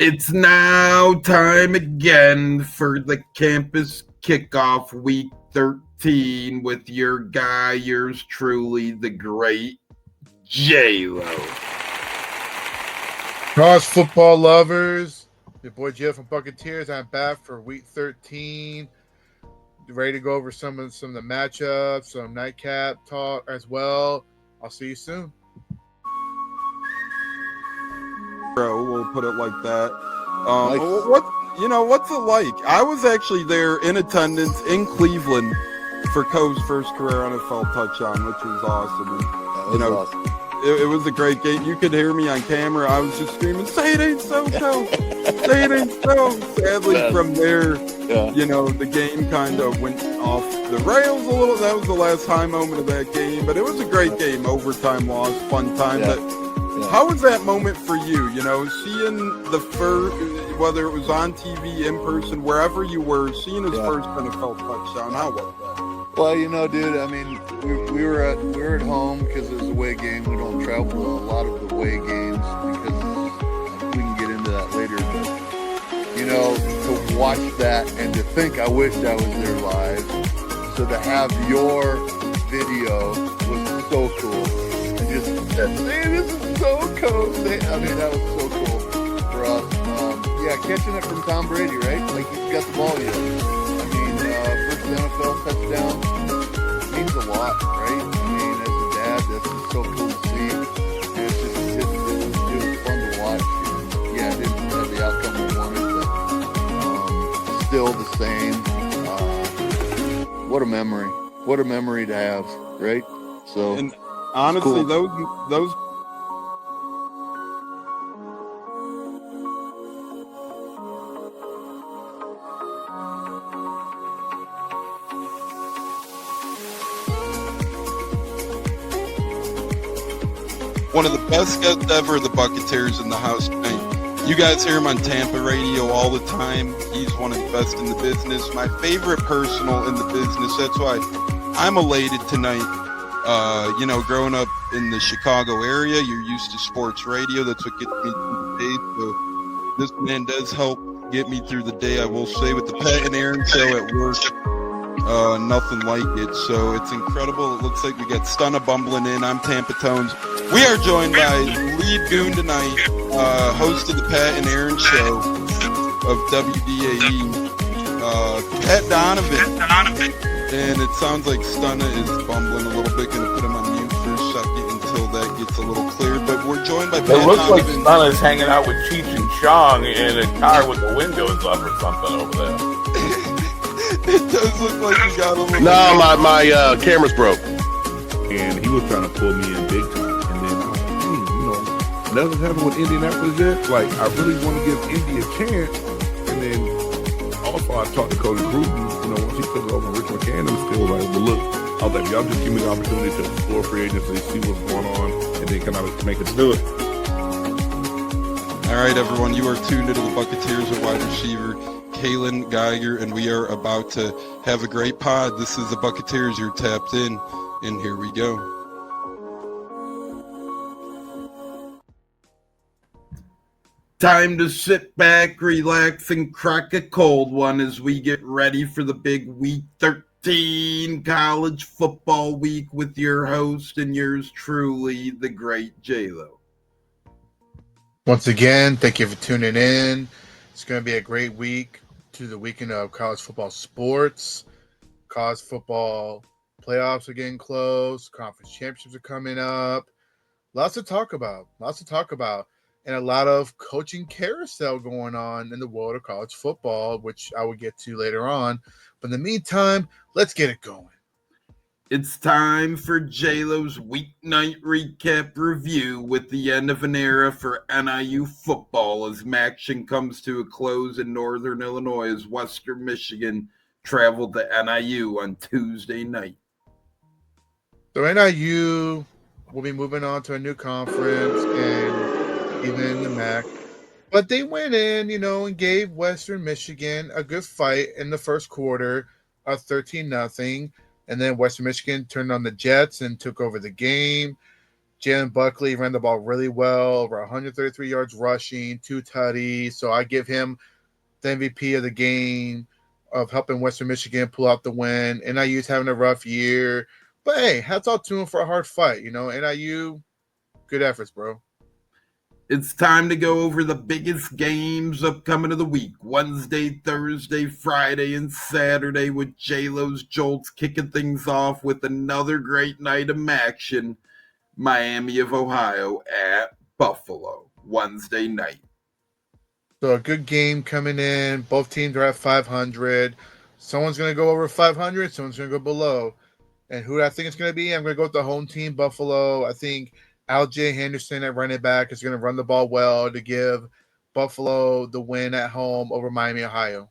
It's now time again for the campus kickoff week 13 with your guy, yours truly, the great Jlos. College football lovers, your boy Jill from Bucketeers. I'm back for week 13. Ready to go over some of the matchups, some nightcap talk as well. I'll see you soon. Bro, we'll put it like that. Nice. What's it like? I was actually there in attendance in Cleveland for Coe's first career NFL touchdown, which was awesome. And, Awesome. it was a great game. You could hear me on camera. I was just screaming, "Say it ain't so, Coe! Say it ain't so!" Sadly, from there, the game kind of went off the rails a little. That was the last high moment of that game, but it was a great game. Overtime loss, fun time. Yeah. But how was that moment for you? Seeing the first, whether it was on TV, in person, wherever you were, seeing his first NFL touchdown. How was that? Well, dude, I mean, we were at home because it was a away game. We don't travel to a lot of the away games because we can get into that later. But to watch that and to think I wished I was there live. So to have your video was so cool. And just this is so cool. I mean, that was so cool for us. Catching it from Tom Brady, right? Like he's got the ball yet. I mean, first NFL touchdown means a lot, right? I mean, as a dad, this is so cool to see. And it was fun to watch. And, it didn't have the outcome we wanted, but still the same. What a memory! What a memory to have, right? So, and honestly, cool. those. One of the best guests ever, the Bucketeers in the house tonight. You guys hear him on Tampa radio all the time. He's one of the best in the business. My favorite personal in the business. That's why I'm elated tonight. Growing up in the Chicago area, you're used to sports radio. That's what gets me through the day. So this man does help get me through the day, I will say, with the Pat and Aaron show at work. Nothing like it. So it's incredible. It looks like we got Stunna bumbling in. I'm Tampa Tones. We are joined by lead goon tonight, host of the Pat and Aaron show of WDAE, Pat Donovan. And it sounds like Stunna is bumbling a little bit. Going to put him on mute for a second until that gets a little clear. But we're joined by Pat Donovan. It looks like Stunna's hanging out with Cheech and Chong in a car with the windows up or something over there. It does look like you got a little... No, my camera's broke. And he was trying to pull me in big time. And then I was like, hey, nothing's happened with Indianapolis yet. Like, I really want to give Indy a chance. And then also I talked to Cody Gruden, once he took over Rich McCann, and still like, well, look, I was like, y'all just give me the opportunity to explore free agency, see what's going on, and then can I make it do it. All right, everyone, you are tuned into the Bucketeers at wide receiver, Kalen Geiger, and we are about to have a great pod. This is the Bucketeers. You're tapped in, and here we go. Time to sit back, relax, and crack a cold one as we get ready for the big week 13 college football week with your host and yours truly, the great Jlo. Once again, thank you for tuning in. It's going to be a great week to the weekend of college football sports. College football playoffs are getting close. Conference championships are coming up. Lots to talk about. And a lot of coaching carousel going on in the world of college football, which I will get to later on. But in the meantime, let's get it going. It's time for Jlo's weeknight recap review with the end of an era for NIU football as action comes to a close in Northern Illinois as Western Michigan traveled to NIU on Tuesday night. So NIU will be moving on to a new conference and even in the MAC. But they went in, and gave Western Michigan a good fight in the first quarter, 13-0. And then Western Michigan turned on the Jets and took over the game. Jalen Buckley ran the ball really well, over 133 yards rushing, 2 tutties. So I give him the MVP of the game of helping Western Michigan pull out the win. NIU's having a rough year. But, hey, hats off to him for a hard fight. NIU, good efforts, bro. It's time to go over the biggest games upcoming of the week. Wednesday, Thursday, Friday, and Saturday with Jlos Jolts kicking things off with another great night of action. Miami of Ohio at Buffalo, Wednesday night. So a good game coming in. Both teams are at 500. Someone's going to go over 500. Someone's going to go below. And who I think it's going to be, I'm going to go with the home team, Buffalo. I think Al-J Henderson at running back is going to run the ball well to give Buffalo the win at home over Miami, Ohio.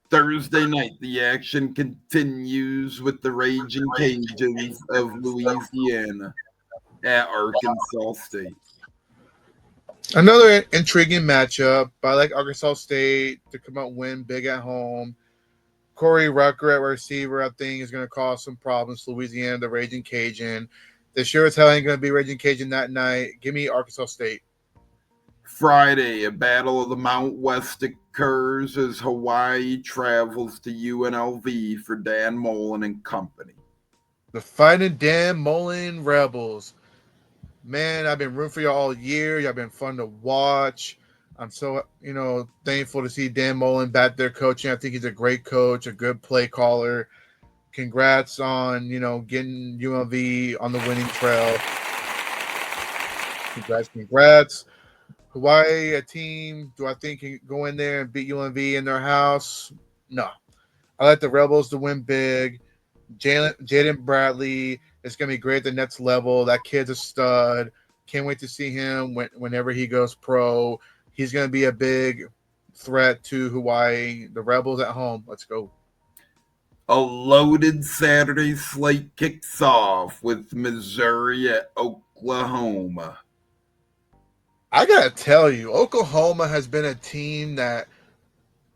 Thursday night, the action continues with the Raging Cajuns of Louisiana at Arkansas State. Another intriguing matchup. I like Arkansas State to come out and win big at home. Corey Rucker at receiver, I think, is going to cause some problems. Louisiana, the Raging Cajun. They sure as hell ain't going to be Raging Cajun that night. Give me Arkansas State. Friday, a battle of the Mount West occurs as Hawaii travels to UNLV for Dan Mullen and company. The Fighting Dan Mullen Rebels. Man, I've been rooting for y'all all year. Y'all been fun to watch. I'm so, thankful to see Dan Mullen back there coaching. I think he's a great coach, a good play caller. Congrats on, getting UNLV on the winning trail. Congrats. Hawaii, a team, do I think can go in there and beat UNLV in their house? No. I like the Rebels to win big. Jaden Bradley is going to be great at the next level. That kid's a stud. Can't wait to see him whenever he goes pro. He's going to be a big threat to Hawaii. The Rebels at home. Let's go. A loaded Saturday slate kicks off with Missouri at Oklahoma. I got to tell you, Oklahoma has been a team that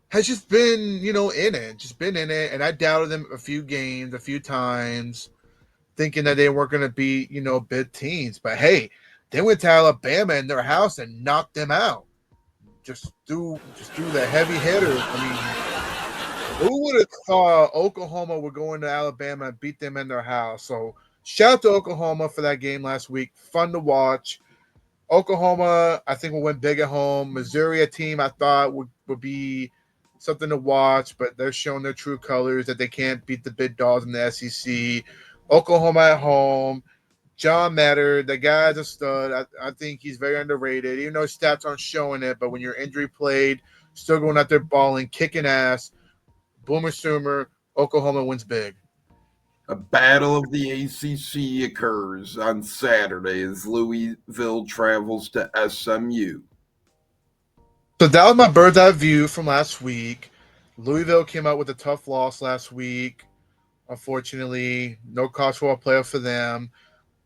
has just been, in it. And I doubted them a few times, thinking that they weren't going to be, big teams. But, hey, they went to Alabama in their house and knocked them out. Just threw the heavy hitters. I mean, who would have thought Oklahoma would go into Alabama and beat them in their house? So, shout out to Oklahoma for that game last week. Fun to watch. Oklahoma, I think, will win big at home. Missouri, a team I thought would be something to watch, but they're showing their true colors that they can't beat the big dogs in the SEC. Oklahoma at home. John Matter, the guy's a stud. I think he's very underrated, even though his stats aren't showing it. But when you're injury played, still going out there balling, kicking ass, Boomer Sooner, Oklahoma wins big. A battle of the ACC occurs on Saturday as Louisville travels to SMU. So that was my bird's eye view from last week. Louisville came out with a tough loss last week. Unfortunately, no college football playoff for them.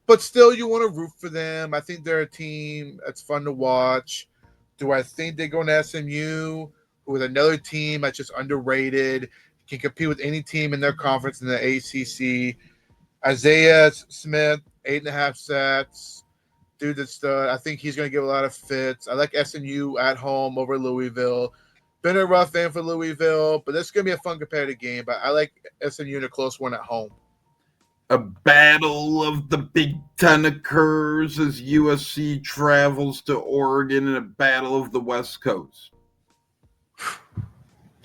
But still, you want to root for them. I think they're a team that's fun to watch. Do I think they go into SMU with another team that's just underrated, can compete with any team in their conference in the ACC? Isaiah Smith, 8.5 sacks. Dude, that's stud. I think he's going to give a lot of fits. I like SMU at home over Louisville. Been a rough game for Louisville, but this is going to be a fun competitive game. But I like SMU in a close one at home. A battle of the Big Ten occurs as USC travels to Oregon in a battle of the West Coast.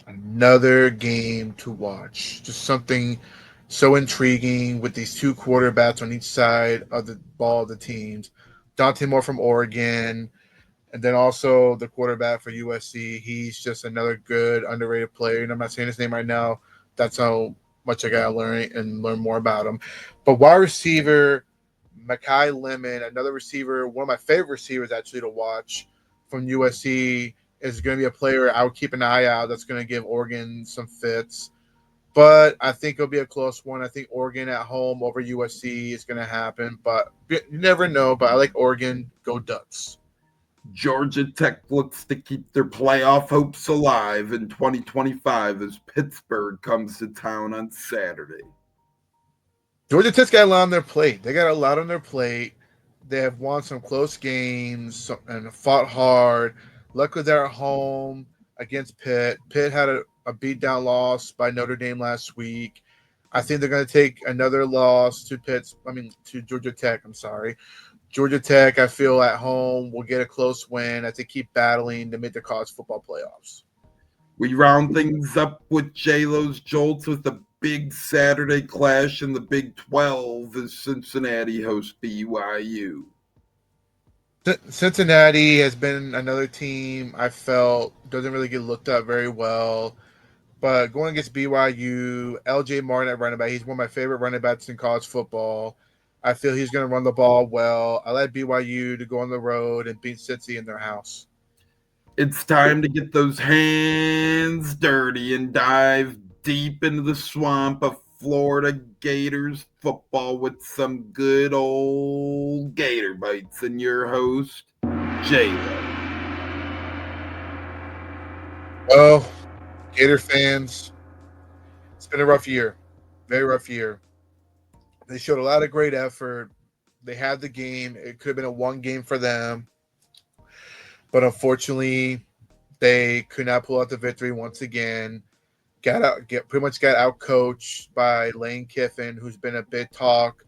Another game to watch. Just something so intriguing with these two quarterbacks on each side of the ball of the teams. Dante Moore from Oregon, and then also the quarterback for USC. He's just another good, underrated player. And I'm not saying his name right now. That's how much I got to learn more about him. But wide receiver, Mekhi Lemon, another receiver, one of my favorite receivers actually to watch from USC, is going to be a player I would keep an eye out that's going to give Oregon some fits. But I think it'll be a close one. I think Oregon at home over USC is going to happen. But you never know. But I like Oregon. Go Ducks. Georgia Tech looks to keep their playoff hopes alive in 2025 as Pittsburgh comes to town on Saturday. Georgia Tech's got a lot on their plate. They got a lot on their plate. They have won some close games and fought hard. Luckily, they're at home against Pitt. Pitt had a beatdown loss by Notre Dame last week. I think they're going to take another loss to to Georgia Tech. I'm sorry. Georgia Tech, I feel at home will get a close win as they keep battling to make the college football playoffs. We round things up with Jlos Jolts with the big Saturday clash in the Big 12 as Cincinnati hosts BYU. Cincinnati has been another team I felt doesn't really get looked at very well. But going against BYU, LJ Martin at running back, he's one of my favorite running backs in college football. I feel he's going to run the ball well. I like BYU to go on the road and beat Cincy in their house. It's time to get those hands dirty and dive deep into the swamp of Florida Gators football with some good old Gator Bites and your host, Jaylo. Well, Gator fans, it's been a rough year. Very rough year. They showed a lot of great effort. They had the game. It could have been a one game for them. But unfortunately, they could not pull out the victory once again. Pretty much got out coached by Lane Kiffin, who's been a big talk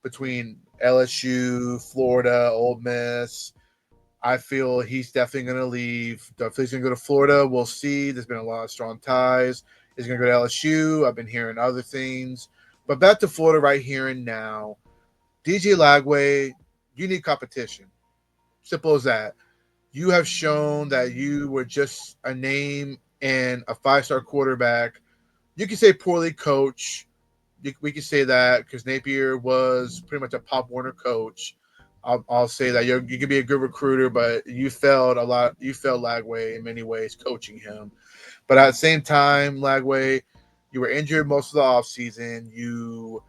between LSU, Florida, Ole Miss. I feel he's definitely going to leave. If he's going to go to Florida, we'll see. There's been a lot of strong ties. He's going to go to LSU. I've been hearing other things. But back to Florida right here and now. DJ Lagway, you need competition. Simple as that. You have shown that you were just a name and a five-star quarterback. You can say poorly coached. We can say that because Napier was pretty much a Pop Warner coach. I'll say that you can be a good recruiter, but you failed a lot. You failed Lagway in many ways coaching him. But at the same time, Lagway, you were injured most of the offseason. You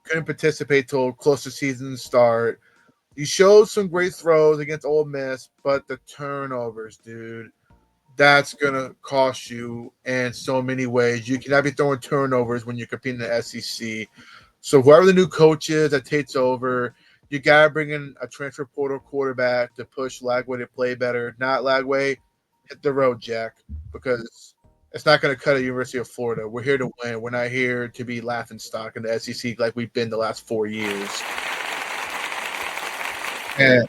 couldn't participate till close to season start. You showed some great throws against Ole Miss, but the turnovers, dude, that's going to cost you in so many ways. You cannot be throwing turnovers when you're competing in the SEC. So whoever the new coach is that takes over, you got to bring in a transfer portal quarterback to push Lagway to play better. Not Lagway, hit the road, Jack, because it's not going to cut at University of Florida. We're here to win. We're not here to be laughingstock in the SEC like we've been the last 4 years. And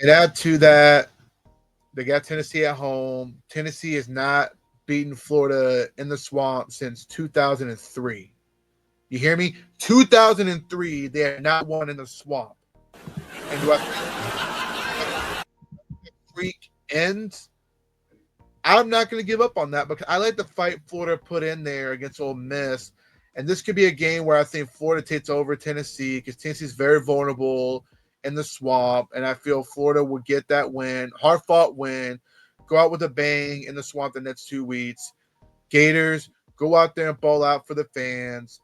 add to that, they got Tennessee at home. Tennessee has not beaten Florida in the swamp since 2003. You hear me? 2003, they have not won in the swamp. And do I think freak ends? I'm not going to give up on that because I like the fight Florida put in there against Ole Miss. And this could be a game where I think Florida takes over Tennessee because Tennessee is very vulnerable in the swamp, and I feel Florida will get that win, hard-fought win, go out with a bang in the swamp the next 2 weeks. Gators, go out there and ball out for the fans.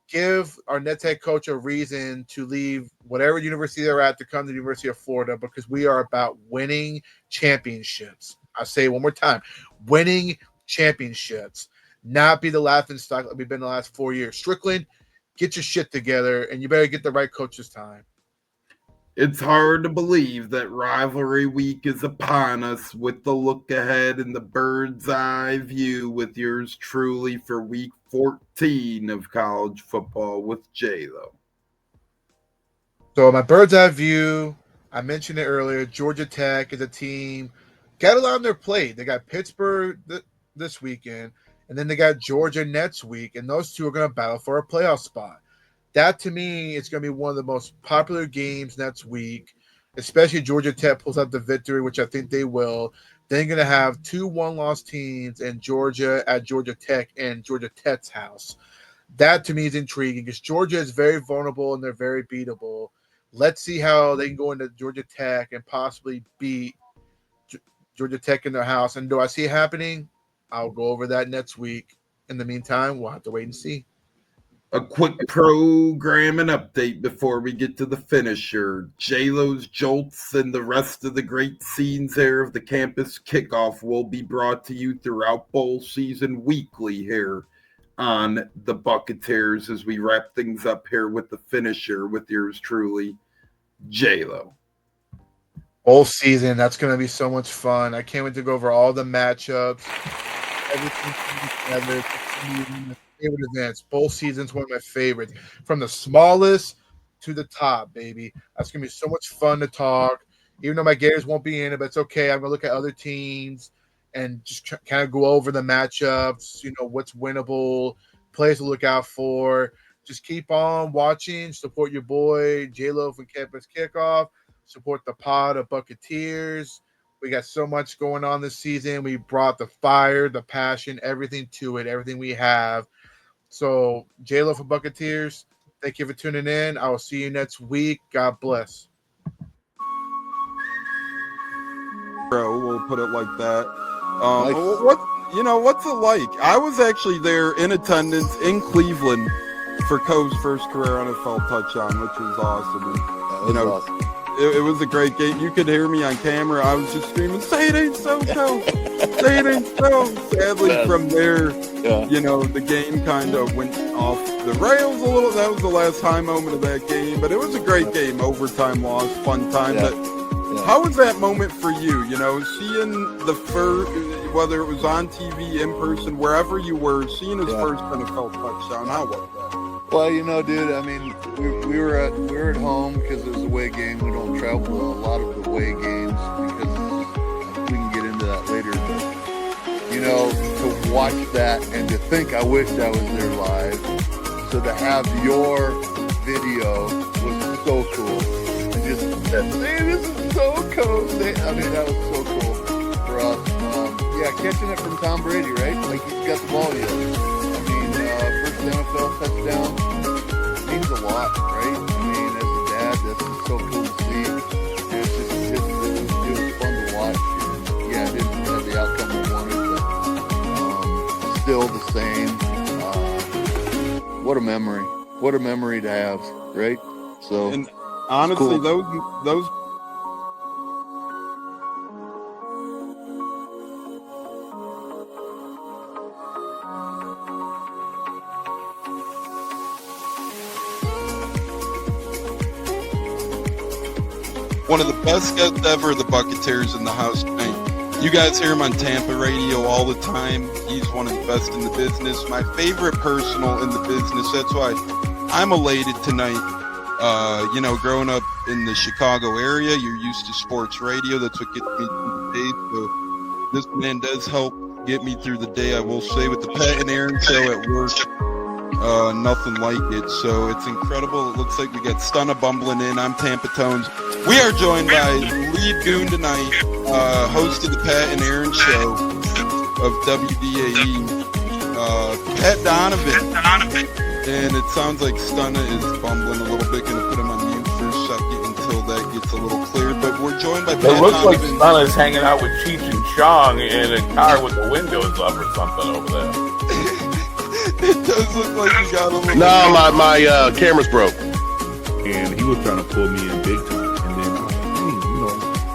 Give our Nets head coach a reason to leave whatever university they're at to come to the University of Florida because we are about winning championships. I'll say it one more time, winning championships, not be the laughingstock like we've been the last 4 years. Strickland, get your shit together, and you better get the right coach this time. It's hard to believe that rivalry week is upon us with the look ahead and the bird's eye view with yours truly for week 14 of college football with Jaylo. So my bird's eye view, I mentioned it earlier, Georgia Tech is a team, got a lot on their plate. They got Pittsburgh this weekend, and then they got Georgia next week, and those two are going to battle for a playoff spot. That, to me, is going to be one of the most popular games next week, especially Georgia Tech pulls out the victory, which I think they will. Then you're going to have 2 one-loss teams in Georgia at Georgia Tech and Georgia Tech's house. That, to me, is intriguing because Georgia is very vulnerable and they're very beatable. Let's see how they can go into Georgia Tech and possibly beat Georgia Tech in their house. And do I see it happening? I'll go over that next week. In the meantime, we'll have to wait and see. A quick program and update before we get to the finisher. Jlos Jolts and the rest of the great scenes there of the campus kickoff will be brought to you throughout bowl season weekly here on the Buccateers as we wrap things up here with the finisher with yours truly, J-Lo. Whole season. That's going to be so much fun. I can't wait to go over all the matchups. Everything together. It's gonna be one of my favorite events. Bowl season's one of my favorites. From the smallest to the top, baby. That's going to be so much fun to talk. Even though my Gators won't be in it, but it's okay. I'm going to look at other teams and just kind of go over the matchups, what's winnable, plays to look out for. Just keep on watching. Support your boy, Jlos from Campus Kickoff. Support the pod of Bucketeers. We got so much going on this season. We brought the fire, the passion, everything to it, everything we have. So, J-Lo for Bucketeers, thank you for tuning in. I will see you next week. God bless. Bro, we'll put it like that. Nice. What's it like? I was actually there in attendance in Cleveland for Coe's first career NFL touchdown, which was awesome. And, Awesome. it was a great game. You could hear me on camera. I was just screaming, "Say it ain't so, Coe! Say it ain't so!" Sadly, Yes. from there, Yeah. the game kind of went off the rails a little. That was the last high moment of that game, but it was a great game. Overtime loss, fun time. Yeah. But how was that moment for you? Seeing the first, whether it was on TV, in person, wherever you were, seeing his first NFL touchdown. How was that? Well, dude, I mean, we were at home because it was a away game. We don't travel to a lot of the away games because we can get into that later. But to watch that and to think I wished I was there live. So to have your video was so cool. And just hey, this is so cool. I mean, that was so cool for us. Catching it from Tom Brady, right? Like he's got the ball yet. I mean, first NFL touchdown means a lot, right? I mean, as a dad, that's just so cool to see. And it was fun to watch. And, it didn't have the outcome we wanted, but still the same. What a memory! What a memory to have, right? So, And honestly, cool. those. One of the best guests ever, the Bucketeers in the house tonight. You guys hear him on Tampa radio all the time. He's one of the best in the business. My favorite personal in the business. That's why I'm elated tonight. Growing up in the Chicago area, you're used to sports radio. That's what gets me through the day. So this man does help get me through the day, I will say, with the Pat and Aaron show at work. Nothing like it. So it's incredible. It looks like we got Stunna bumbling in. I'm Tampa Tones. We are joined by lead goon tonight, host of the Pat and Aaron show of WDAE, Pat Donovan. And it sounds like Stunna is bumbling a little bit. Gonna put him on mute for a second until that gets a little clear. But we're joined by Pat It looks like Donovan. Stunna's hanging out with Cheech and Chong in a car with the windows up or something over there. It does look like you got a little. No, my camera's broke. And he was trying to pull me in big time. And then I was like,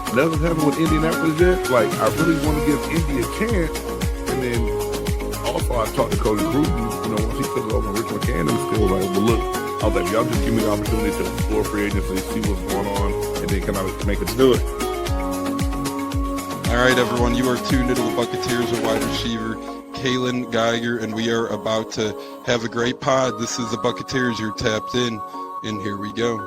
dang, nothing's happened with Indianapolis yet. Like, I really want to give Indy a chance. And then also I talked to Cody Gruden, once he took over Rich McCann and still like, well, look, I was like, y'all just give me the opportunity to explore free agency, see what's going on, and then can I make us do it. All right, everyone, you are tuned into the Bucketeers of wide receiver Kalen Geiger, and we are about to have a great pod. This is the Bucketeers. You're tapped in, and here we go.